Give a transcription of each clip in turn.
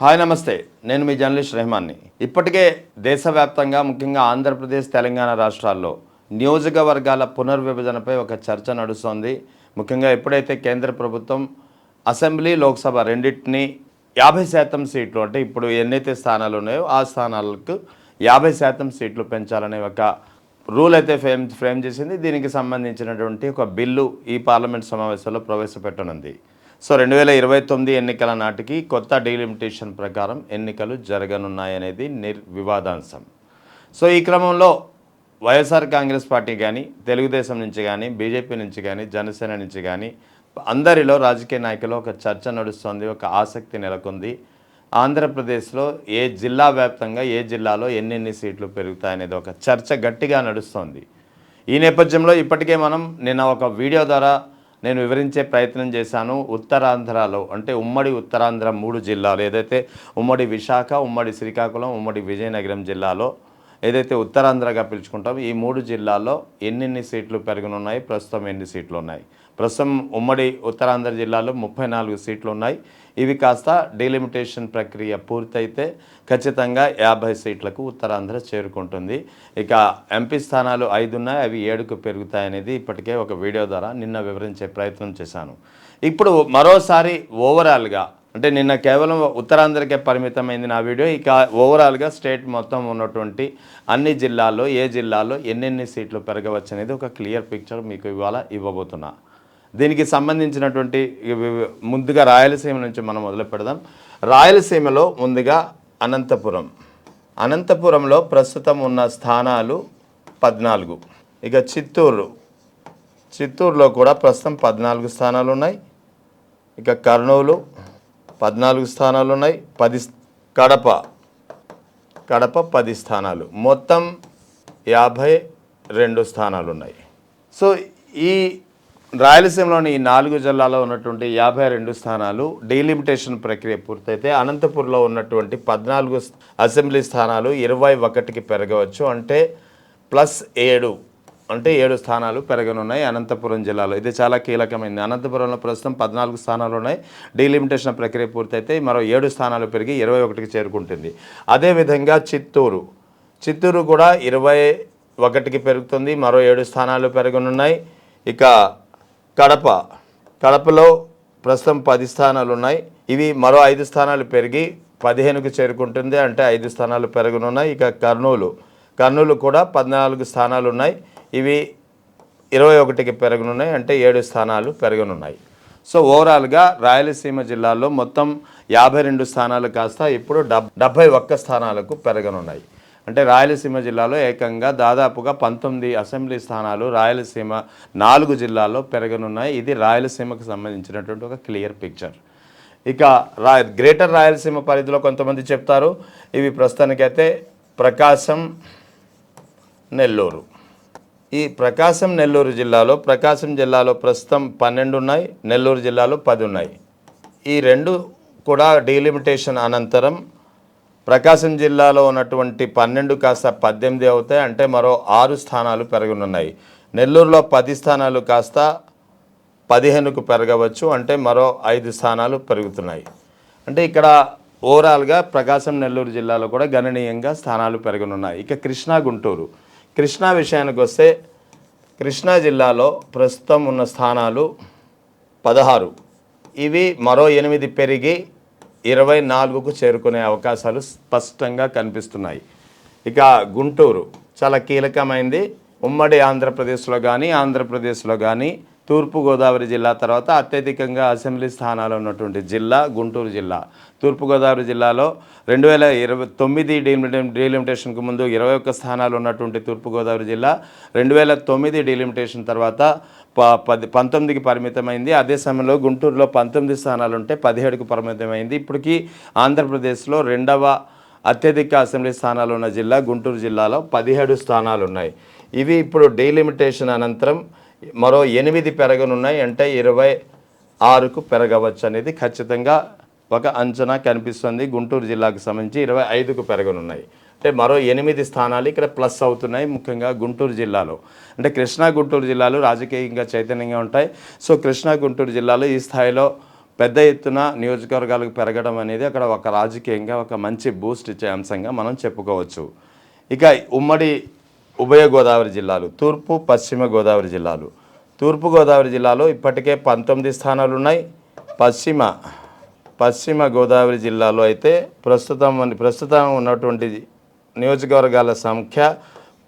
Hi నమస్తే, నేను మీ journalist రెహమాన్ని. ఇప్పటికే దేశవ్యాప్తంగా ముఖ్యంగా ఆంధ్రప్రదేశ్ తెలంగాణ రాష్ట్రాల్లో నియోజకవర్గాల పునర్విభజనపై ఒక చర్చ నడుస్తోంది. ముఖ్యంగా ఎప్పుడైతే కేంద్ర ప్రభుత్వం అసెంబ్లీ లోక్సభ రెండింటినీ 50% సీట్లు, అంటే ఇప్పుడు ఎన్నైతే స్థానాలు ఉన్నాయో ఆ స్థానాలకు 50% సీట్లు పెంచాలనే ఒక రూల్ అయితే ఫ్రేమ్ చేసింది. దీనికి సంబంధించినటువంటి ఒక బిల్లు ఈ పార్లమెంట్ సమావేశంలో ప్రవేశపెట్టనుంది. సో 2029 ఎన్నికల నాటికి కొత్త డీలిమిటేషన్ ప్రకారం ఎన్నికలు జరగనున్నాయనేది వివాదాంశం. సో ఈ క్రమంలో వైఎస్ఆర్ కాంగ్రెస్ పార్టీ కానీ, తెలుగుదేశం నుంచి కానీ, బీజేపీ నుంచి కానీ, జనసేన నుంచి కానీ అందరిలో రాజకీయ నాయకులు ఒక చర్చ నడుస్తుంది, ఒక ఆసక్తి నెలకొంది. ఆంధ్రప్రదేశ్లో ఏ జిల్లా వ్యాప్తంగా ఏ జిల్లాలో ఎన్నెన్ని సీట్లు పెరుగుతాయనేది ఒక చర్చ గట్టిగా నడుస్తోంది. ఈ నేపథ్యంలో ఇప్పటికే మనం నిన్న ఒక వీడియో ద్వారా నేను వివరించే ప్రయత్నం చేశాను. ఉత్తరాంధ్రలో అంటే ఉమ్మడి ఉత్తరాంధ్ర 3 జిల్లాలు, ఏదైతే ఉమ్మడి విశాఖ, ఉమ్మడి శ్రీకాకుళం, ఉమ్మడి విజయనగరం జిల్లాలో ఏదైతే ఉత్తరాంధ్రగా పిలుచుకుంటామో ఈ 3 జిల్లాల్లో ఎన్నెన్ని సీట్లు పెరగనున్నాయి, ప్రస్తుతం ఎన్ని సీట్లు ఉన్నాయి. ప్రస్తుతం ఉమ్మడి ఉత్తరాంధ్ర జిల్లాలో 34 సీట్లు ఉన్నాయి. ఇవి కాస్త డీలిమిటేషన్ ప్రక్రియ పూర్తయితే ఖచ్చితంగా 50 సీట్లకు ఉత్తరాంధ్ర చేరుకుంటుంది. ఇక ఎంపీ స్థానాలు 5 ఉన్నాయి, అవి 7కు పెరుగుతాయనేది ఇప్పటికే ఒక వీడియో ద్వారా నిన్న వివరించే ప్రయత్నం చేశాను. ఇప్పుడు మరోసారి ఓవరాల్గా, అంటే నిన్న కేవలం ఉత్తరాంధ్రకే పరిమితమైంది నా వీడియో. ఇక ఓవరాల్గా స్టేట్ మొత్తం ఉన్నటువంటి అన్ని జిల్లాల్లో ఏ జిల్లాల్లో ఎన్నెన్ని సీట్లు పెరగవచ్చు అనేది ఒక క్లియర్ పిక్చర్ మీకు ఇవాళ ఇవ్వబోతున్నా. దీనికి సంబంధించినటువంటి ముందుగా రాయలసీమ నుంచి మనం మొదలు పెడదాం. రాయలసీమలో ముందుగా అనంతపురంలో ప్రస్తుతం ఉన్న స్థానాలు 14. ఇక చిత్తూరులో కూడా ప్రస్తుతం 14 స్థానాలు ఉన్నాయి. ఇక కర్నూలు 14 స్థానాలు ఉన్నాయి. కడప 10 స్థానాలు, మొత్తం 52 స్థానాలు ఉన్నాయి. సో ఈ రాయలసీమలోని ఈ 4 జిల్లాలో ఉన్నటువంటి 52 స్థానాలు డీలిమిటేషన్ ప్రక్రియ పూర్తయితే అనంతపురంలో ఉన్నటువంటి 14 అసెంబ్లీ స్థానాలు 21కి పెరగవచ్చు. అంటే +7, అంటే 7 స్థానాలు పెరగనున్నాయి అనంతపురం జిల్లాలో. ఇది చాలా కీలకమైంది. అనంతపురంలో ప్రస్తుతం 14 స్థానాలు ఉన్నాయి. డీలిమిటేషన్ ప్రక్రియ పూర్తయితే మరో 7 స్థానాలు పెరిగి 21కి చేరుకుంటుంది. అదేవిధంగా చిత్తూరు కూడా 21కి పెరుగుతుంది, మరో 7 స్థానాలు పెరగనున్నాయి. ఇక కడపలో ప్రస్తుతం 10 స్థానాలు ఉన్నాయి. ఇవి మరో 5 స్థానాలు పెరిగి 15కు చేరుకుంటుంది, అంటే 5 స్థానాలు పెరగనున్నాయి. ఇక కర్నూలు కూడా 14 స్థానాలు ఉన్నాయి. ఇవి 21కి పెరగనున్నాయి, అంటే 7 స్థానాలు పెరగనున్నాయి. సో ఓవరాల్గా రాయలసీమ జిల్లాలో మొత్తం 52 స్థానాలు కాస్త ఇప్పుడు 71 స్థానాలకు పెరగనున్నాయి. అంటే రాయలసీమ జిల్లాలో ఏకంగా దాదాపుగా 19 అసెంబ్లీ స్థానాలు రాయలసీమ 4 జిల్లాల్లో పెరగనున్నాయి. ఇది రాయలసీమకు సంబంధించినటువంటి ఒక క్లియర్ పిక్చర్. ఇక గ్రేటర్ రాయలసీమ పరిధిలో కొంతమంది చెప్తారు ఇవి ప్రస్తుతానికైతే ప్రకాశం, నెల్లూరు. ఈ నెల్లూరు జిల్లాలో ప్రస్తుతం 12 ఉన్నాయి, నెల్లూరు జిల్లాలో 10 ఉన్నాయి. ఈ రెండు కూడా డీలిమిటేషన్ అనంతరం ప్రకాశం జిల్లాలో ఉన్నటువంటి 12 కాస్త 18 అవుతాయి, అంటే మరో 6 స్థానాలు పెరగనున్నాయి. నెల్లూరులో 10 స్థానాలు కాస్త 15కు పెరగవచ్చు, అంటే మరో 5 స్థానాలు పెరుగుతున్నాయి. అంటే ఇక్కడ ఓవరాల్గా ప్రకాశం, నెల్లూరు జిల్లాలో కూడా గణనీయంగా స్థానాలు పెరగనున్నాయి. ఇక కృష్ణా విషయానికి వస్తే కృష్ణా జిల్లాలో ప్రస్తుతం ఉన్న స్థానాలు 16. ఇవి మరో 8 పెరిగి 24కు చేరుకునే అవకాశాలు స్పష్టంగా కనిపిస్తున్నాయి. ఇక గుంటూరు చాలా కీలకమైంది. ఉమ్మడి ఆంధ్రప్రదేశ్లో కానీ తూర్పుగోదావరి జిల్లా తర్వాత అత్యధికంగా అసెంబ్లీ స్థానాలు ఉన్నటువంటి జిల్లా గుంటూరు జిల్లా. తూర్పుగోదావరి జిల్లాలో 2029 డీలిమిటేషన్కు ముందు 21 స్థానాలు ఉన్నటువంటి తూర్పుగోదావరి జిల్లా 2009 డీలిమిటేషన్ తర్వాత 19కి పరిమితమైంది. అదే సమయంలో గుంటూరులో 19 స్థానాలు ఉంటే 17కు పరిమితమైంది. ఇప్పటికీ ఆంధ్రప్రదేశ్లో 2వ అత్యధిక అసెంబ్లీ స్థానాలు ఉన్న జిల్లా గుంటూరు జిల్లాలో 17 స్థానాలు ఉన్నాయి. ఇవి ఇప్పుడు డీలిమిటేషన్ అనంతరం మరో 8 పెరగనున్నాయి, అంటే 26కు పెరగవచ్చు అనేది ఖచ్చితంగా ఒక అంచనా కనిపిస్తుంది. గుంటూరు జిల్లాకు సంబంధించి 25కు పెరగనున్నాయి, అంటే మరో 8 స్థానాలు ఇక్కడ ప్లస్ అవుతున్నాయి. ముఖ్యంగా గుంటూరు జిల్లాలో, అంటే కృష్ణా గుంటూరు జిల్లాలు రాజకీయంగా చైతన్యంగా ఉంటాయి. సో కృష్ణా గుంటూరు జిల్లాలో ఈ స్థాయిలో పెద్ద ఎత్తున నియోజకవర్గాలకు పెరగడం అనేది అక్కడ ఒక రాజకీయంగా ఒక మంచి బూస్ట్ ఇచ్చే అంశంగా మనం చెప్పుకోవచ్చు. ఇక ఉమ్మడి ఉభయ గోదావరి జిల్లాలు, తూర్పు పశ్చిమ గోదావరి జిల్లాలు. తూర్పు గోదావరి జిల్లాలో ఇప్పటికే 19 స్థానాలు ఉన్నాయి. పశ్చిమ గోదావరి జిల్లాలో అయితే ప్రస్తుతం ఉన్నటువంటి నియోజకవర్గాల సంఖ్య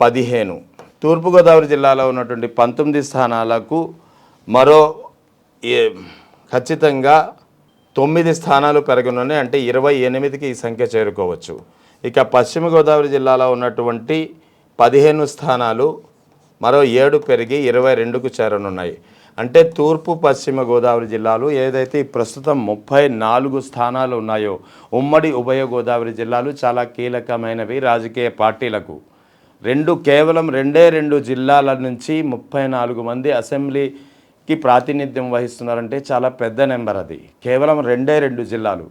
15. తూర్పుగోదావరి జిల్లాలో ఉన్నటువంటి 19 స్థానాలకు మరో ఖచ్చితంగా 9 స్థానాలు పెరగనున్నాయి. అంటే 28కి ఈ సంఖ్య చేరుకోవచ్చు. ఇక పశ్చిమ గోదావరి జిల్లాలో ఉన్నటువంటి 15 స్థానాలు మరో 7 పెరిగి 22కు చేరనున్నాయి. అంటే తూర్పు పశ్చిమ గోదావరి జిల్లాలు ఏదైతే ప్రస్తుతం 34 స్థానాలు ఉన్నాయో ఉమ్మడి ఉభయ గోదావరి జిల్లాలు చాలా కీలకమైనవి రాజకీయ పార్టీలకు. కేవలం 2 జిల్లాల నుంచి 34 మంది అసెంబ్లీకి ప్రాతినిధ్యం వహిస్తున్నారంటే చాలా పెద్ద నెంబర్. అది కేవలం 2 జిల్లాలు.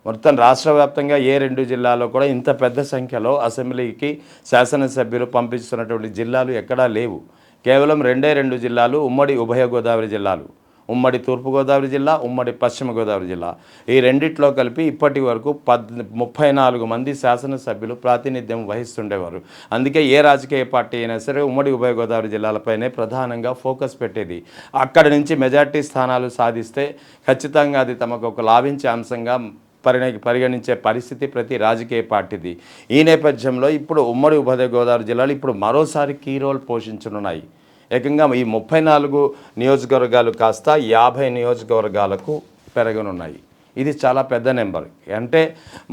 మొత్తం రాష్ట్ర వ్యాప్తంగా 2 జిల్లాలో కూడా ఇంత పెద్ద సంఖ్యలో అసెంబ్లీకి శాసనసభ్యులు పంపిస్తున్నటువంటి జిల్లాలు ఎక్కడా లేవు. కేవలం 2 జిల్లాలు ఉమ్మడి ఉభయ గోదావరి జిల్లాలు. ఉమ్మడి తూర్పుగోదావరి జిల్లా, ఉమ్మడి పశ్చిమ గోదావరి జిల్లా, ఈ రెండిట్లో కలిపి ఇప్పటి వరకు 34 మంది శాసనసభ్యులు ప్రాతినిధ్యం వహిస్తుండేవారు. అందుకే ఏ రాజకీయ పార్టీ అయినా సరే ఉమ్మడి ఉభయ గోదావరి జిల్లాలపైనే ప్రధానంగా ఫోకస్ పెట్టేది. అక్కడి నుంచి మెజార్టీ స్థానాలు సాధిస్తే ఖచ్చితంగా అది తమకు ఒక లాభించే అంశంగా పరిగణించే పరిస్థితి ప్రతి రాజకీయ పార్టీది. ఈ నేపథ్యంలో ఇప్పుడు ఉమ్మడి ఉభయ గోదావరి జిల్లాలు ఇప్పుడు మరోసారి కీ రోల్ పోషించనున్నాయి. ఏకంగా ఈ 34 నియోజకవర్గాలు కాస్త 50 నియోజకవర్గాలకు పెరగనున్నాయి. ఇది చాలా పెద్ద నెంబర్. అంటే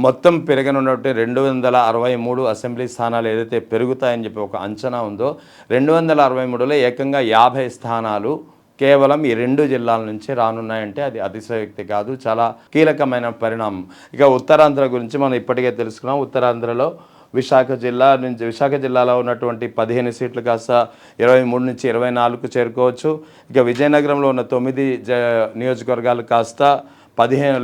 మొత్తం పెరగనున్నట్టు 263 అసెంబ్లీ స్థానాలు ఏదైతే పెరుగుతాయని చెప్పి ఒక అంచనా ఉందో 263లో ఏకంగా 50 స్థానాలు కేవలం ఈ 2 జిల్లాల నుంచి రానున్నాయంటే అది అతిశయోక్తి కాదు, చాలా కీలకమైన పరిణామం. ఇక ఉత్తరాంధ్ర గురించి మనం ఇప్పటికే తెలుసుకున్నాం. ఉత్తరాంధ్రలో విశాఖ జిల్లాలో ఉన్నటువంటి 15 సీట్లు కాస్త 23 నుంచి 24కు చేరుకోవచ్చు. ఇక విజయనగరంలో ఉన్న 9 నియోజకవర్గాలు కాస్త 13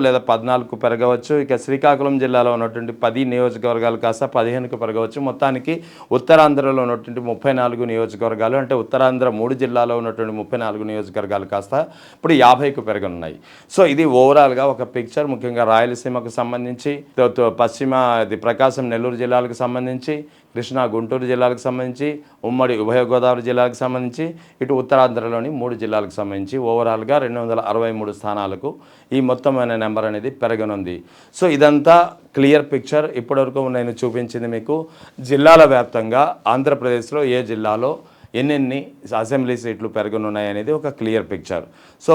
లేదా 14కు పెరగవచ్చు. ఇక శ్రీకాకుళం జిల్లాలో ఉన్నటువంటి 10 నియోజకవర్గాలు కాస్త 15కు పెరగవచ్చు. మొత్తానికి ఉత్తరాంధ్రలో ఉన్నటువంటి 34 నియోజకవర్గాలు, అంటే ఉత్తరాంధ్ర 3 జిల్లాలో ఉన్నటువంటి 34 నియోజకవర్గాలు కాస్త ఇప్పుడు 50కు పెరగనున్నాయి. సో ఇది ఓవరాల్గా ఒక పిక్చర్. ముఖ్యంగా రాయలసీమకు సంబంధించి, ప్రకాశం నెల్లూరు జిల్లాలకు సంబంధించి, కృష్ణా గుంటూరు జిల్లాలకు సంబంధించి, ఉమ్మడి ఉభయ గోదావరి జిల్లాలకు సంబంధించి, ఇటు ఉత్తరాంధ్రలోని 3 జిల్లాలకు సంబంధించి ఓవరాల్గా 263 స్థానాలకు ఈ మొత్తమైన నెంబర్ అనేది పెరగనుంది. సో ఇదంతా క్లియర్ పిక్చర్. ఇప్పటివరకు నేను చూపించింది మీకు జిల్లాల వ్యాప్తంగా ఆంధ్రప్రదేశ్లో ఏ జిల్లాలో ఎన్నెన్ని అసెంబ్లీ సీట్లు పెరగనున్నాయి అనేది ఒక క్లియర్ పిక్చర్. సో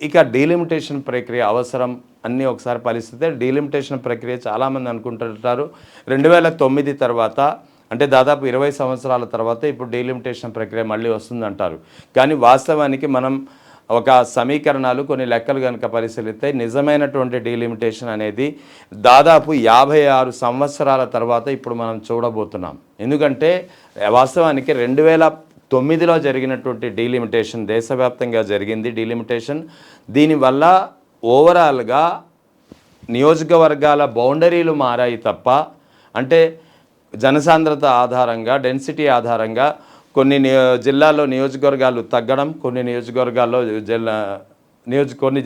ఇక డీలిమిటేషన్ ప్రక్రియ అవసరం అన్నీ ఒకసారి పరిస్థితే. డీలిమిటేషన్ ప్రక్రియ చాలామంది అనుకుంటుంటారు 2009 తర్వాత, అంటే దాదాపు 20 సంవత్సరాల తర్వాత ఇప్పుడు డీలిమిటేషన్ ప్రక్రియ మళ్ళీ వస్తుందంటారు. కానీ వాస్తవానికి మనం ఒక సమీకరణాలు కొన్ని లెక్కలు కనుక పరిశీలిస్తే నిజమైనటువంటి డీలిమిటేషన్ అనేది దాదాపు 56 సంవత్సరాల తర్వాత ఇప్పుడు మనం చూడబోతున్నాం. ఎందుకంటే వాస్తవానికి 2009లో జరిగినటువంటి డీలిమిటేషన్ దేశవ్యాప్తంగా జరిగింది డీలిమిటేషన్. దీనివల్ల ఓవరాల్గా నియోజకవర్గాల బౌండరీలు మారాయి తప్ప, అంటే జనసాంద్రత ఆధారంగా, డెన్సిటీ ఆధారంగా కొన్ని జిల్లాల్లో నియోజకవర్గాలు తగ్గడం, కొన్ని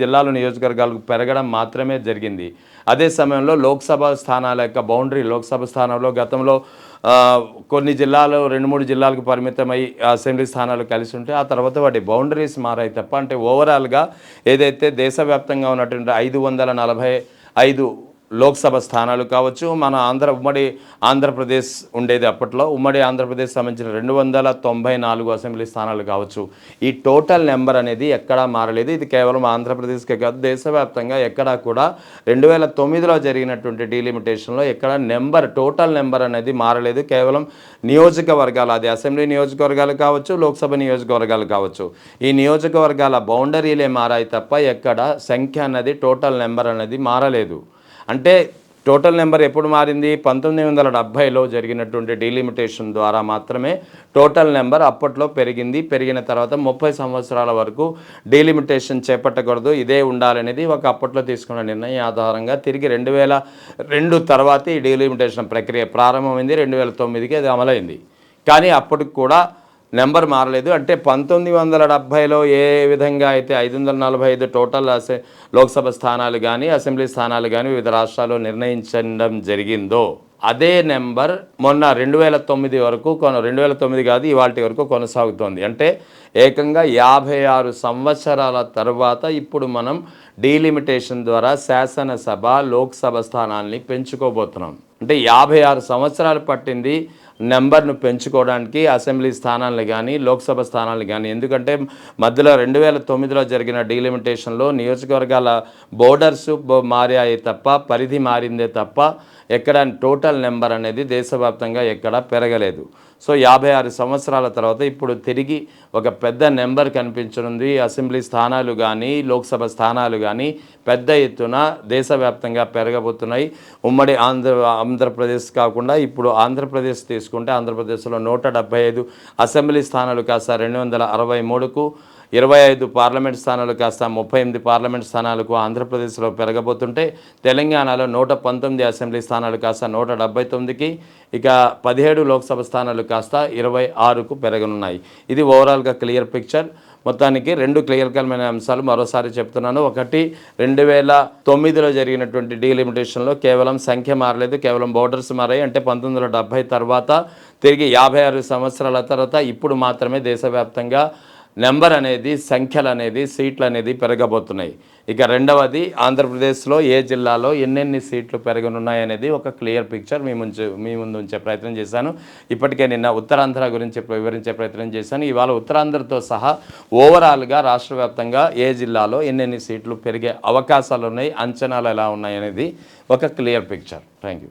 జిల్లాలో నియోజకవర్గాలకు పెరగడం మాత్రమే జరిగింది. అదే సమయంలో లోక్సభ స్థానాల యొక్క బౌండరీ, లోక్సభ స్థానంలో గతంలో కొన్ని జిల్లాలు 2-3 జిల్లాలకు పరిమితమై అసెంబ్లీ స్థానాలు కలిసి ఉంటే ఆ తర్వాత వాటి బౌండరీస్ మారాయి తప్ప, అంటే ఓవరాల్గా ఏదైతే దేశవ్యాప్తంగా ఉన్నటువంటి 545 లోక్సభ స్థానాలు కావచ్చు, మన ఉమ్మడి ఆంధ్రప్రదేశ్ ఉండేది అప్పట్లో, ఉమ్మడి ఆంధ్రప్రదేశ్ సంబంధించిన 294 అసెంబ్లీ స్థానాలు కావచ్చు, ఈ టోటల్ నెంబర్ అనేది ఎక్కడా మారలేదు. ఇది కేవలం ఆంధ్రప్రదేశ్కే కాదు, దేశవ్యాప్తంగా ఎక్కడా కూడా 2009లో జరిగినటువంటి డీలిమిటేషన్లో ఎక్కడ టోటల్ నెంబర్ అనేది మారలేదు. కేవలం నియోజకవర్గాలు, అది అసెంబ్లీ నియోజకవర్గాలు కావచ్చు, లోక్సభ నియోజకవర్గాలు కావచ్చు, ఈ నియోజకవర్గాల బౌండరీలే మారాయి తప్ప ఎక్కడ సంఖ్య అన్నది, టోటల్ నెంబర్ అనేది మారలేదు. అంటే టోటల్ నెంబర్ ఎప్పుడు మారింది? 1970లో జరిగినటువంటి డీలిమిటేషన్ ద్వారా మాత్రమే టోటల్ నెంబర్ అప్పట్లో పెరిగింది. పెరిగిన తర్వాత 30 సంవత్సరాల వరకు డీలిమిటేషన్ చేపట్టకూడదు, ఇదే ఉండాలనేది ఒక అప్పట్లో తీసుకున్న నిర్ణయం ఆధారంగా తిరిగి 2002 తర్వాత ఈ డీలిమిటేషన్ ప్రక్రియ ప్రారంభమైంది. 2009కి అది అమలైంది. కానీ అప్పటికి కూడా నెంబర్ మారలేదు. అంటే 1970లో ఏ విధంగా అయితే 545 టోటల్ లోక్సభ స్థానాలు కానీ అసెంబ్లీ స్థానాలు కానీ వివిధ రాష్ట్రాల్లో నిర్ణయించడం జరిగిందో అదే నెంబర్ మొన్న 2009 వరకు 2009 కాదు ఇవాల్టి వరకు కొనసాగుతోంది. అంటే ఏకంగా 56 సంవత్సరాల తర్వాత ఇప్పుడు మనం డీలిమిటేషన్ ద్వారా శాసనసభ లోక్సభ స్థానాల్ని పెంచుకోబోతున్నాం. అంటే 56 సంవత్సరాలు పట్టింది నెంబర్ను పెంచుకోవడానికి అసెంబ్లీ స్థానాలను కానీ లోక్సభ స్థానాలు కానీ. ఎందుకంటే మధ్యలో 2009లో జరిగిన డీలిమిటేషన్లో నియోజకవర్గాల బోర్డర్స్ మారాయి తప్ప, పరిధి మారిందే తప్ప ఎక్కడ టోటల్ నెంబర్ అనేది దేశవ్యాప్తంగా ఎక్కడ పెరగలేదు. సో 56 సంవత్సరాల తర్వాత ఇప్పుడు తిరిగి ఒక పెద్ద నెంబర్ కనిపించనుంది. అసెంబ్లీ స్థానాలు కానీ లోక్సభ స్థానాలు కానీ పెద్ద ఎత్తున దేశవ్యాప్తంగా పెరగబోతున్నాయి. ఉమ్మడి ఆంధ్రప్రదేశ్ కాకుండా ఇప్పుడు ఆంధ్రప్రదేశ్ తీసుకుంటే ఆంధ్రప్రదేశ్లో 175 అసెంబ్లీ స్థానాలు కాస్త 263కు, 25 పార్లమెంట్ స్థానాలు కాస్త 38 పార్లమెంట్ స్థానాలకు ఆంధ్రప్రదేశ్లో పెరగబోతుంటే తెలంగాణలో 119 అసెంబ్లీ స్థానాలు కాస్త 179కి, ఇక 17 లోక్సభ స్థానాలు కాస్త 26కు పెరగనున్నాయి. ఇది ఓవరాల్గా క్లియర్ పిక్చర్. మొత్తానికి 2 క్లియర్కరమైన అంశాలు మరోసారి చెప్తున్నాను. ఒకటి, 2009లో జరిగినటువంటి డీలిమిటేషన్లో కేవలం సంఖ్య మారలేదు, కేవలం బోర్డర్స్ మారాయి. అంటే 1970 తర్వాత తిరిగి 56 సంవత్సరాల తర్వాత ఇప్పుడు మాత్రమే దేశవ్యాప్తంగా నెంబర్ అనేది, సంఖ్యలు అనేది, సీట్లు అనేది పెరగబోతున్నాయి. ఇక రెండవది, ఆంధ్రప్రదేశ్లో ఏ జిల్లాలో ఎన్నెన్ని సీట్లు పెరగనున్నాయి అనేది ఒక క్లియర్ పిక్చర్ మీ ముందు ఉంచే ప్రయత్నం చేశాను. ఇప్పటికే నిన్న ఉత్తరాంధ్ర గురించి వివరించే ప్రయత్నం చేశాను. ఇవాళ ఉత్తరాంధ్రతో సహా ఓవరాల్గా రాష్ట్ర వ్యాప్తంగా ఏ జిల్లాలో ఎన్నెన్ని సీట్లు పెరిగే అవకాశాలు ఉన్నాయి, అంచనాలు ఎలా ఉన్నాయి అనేది ఒక క్లియర్ పిక్చర్. Thank you.